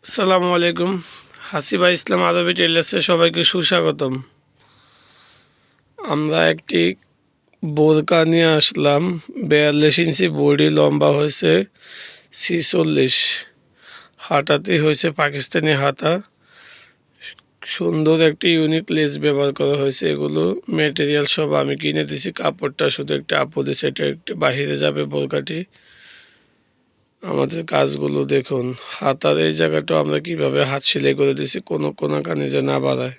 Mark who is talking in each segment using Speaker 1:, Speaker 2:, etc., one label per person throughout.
Speaker 1: আসসালামু আলাইকুম। হাসিবা ইসলাম আরবি টেলার্সে সবাইকে সুস্বাগতম। আমরা একটি বোরকা নিয়ে আসলাম। 42 ইঞ্চি বডি, লম্বা হয়েছে 46, হাতাতে হয়েছে পাকিস্তানি হাতা। সুন্দর একটি ইউনিক লেস ব্যবহার করা হয়েছে। এগুলো মেটেরিয়াল সব আমি কিনে দিয়েছি, কাপড়টা শুধু একটা আপু দিয়েছে। এটা একটু বাহিরে যাবে বোরকাটি। আমাদের কাজগুলো দেখুন, হাতার এই জায়গাটা আমরা কিভাবে হাত সেলাই করে দিয়েছি, কোনো কানে যে না বাড়ায়।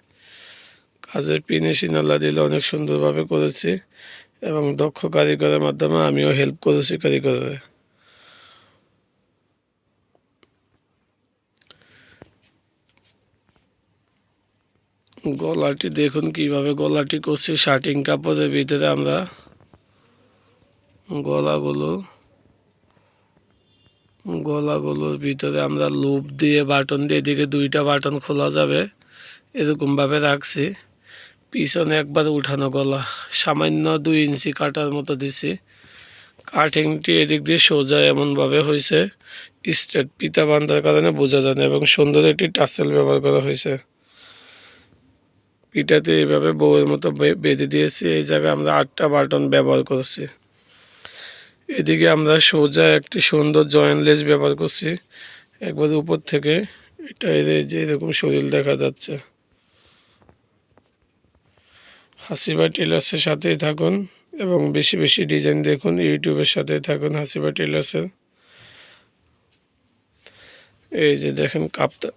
Speaker 1: কাজের ফিনিশিং আল্লাহ দিলে অনেক সুন্দরভাবে করেছি এবং দক্ষ কারিগরের মাধ্যমে আমিও হেল্প করেছি কারিগরের। গলাটি দেখুন কিভাবে গলাটি করছি। শার্টিং কাপড়ের ভিতরে আমরা গলাগুলোর ভিতরে আমরা লুপ দিয়ে বাটন দিয়ে, এদিকে 2টা বাটন খোলা যাবে এরকমভাবে রাখছি। পিছনে একবার উঠানো গলা, সামান্য 2 ইঞ্চি কাটার মতো দিছি। কাটিংটি এদিক দিয়ে সোজা এমনভাবে হয়েছে, স্ট্রেট পিতা বান্ধার কারণে বোঝা যায় না, এবং সুন্দর একটি টাসেল ব্যবহার করা হয়েছে। পিঠাতে এইভাবে বউয়ের মতো বেঁধে দিয়েছি। এই জায়গায় আমরা 8টা বাটন ব্যবহার করছি। এদিকে আমরা সোজা একটি সুন্দর জয়েন্ট লেস ব্যবহার করছি একবার উপর থেকে। এটা যে এরকম শরীর দেখা যাচ্ছে। হাসিবা টেলার্সের সাথেই থাকুন এবং বেশি বেশি ডিজাইন দেখুন। ইউটিউবের সাথেই থাকুন হাসিবা টেলার্সের। এই যে দেখেন কাপটা,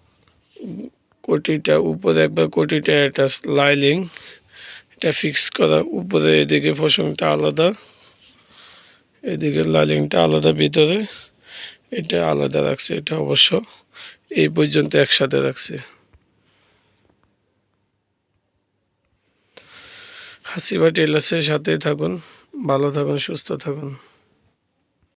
Speaker 1: কোটিটা উপরে একবার, কোটিটা এটা লাইলিং, এটা ফিক্স করা। উপরে এদিকে ফসংটা আলাদা, এদিকে লাইলিংটা আলাদা, ভিতরে এটা আলাদা রাখছে। এটা অবশ্য এই পর্যন্ত একসাথে রাখছে। হাসিবা টেলার্সের সাথেই থাকুন, ভালো থাকুন, সুস্থ থাকুন।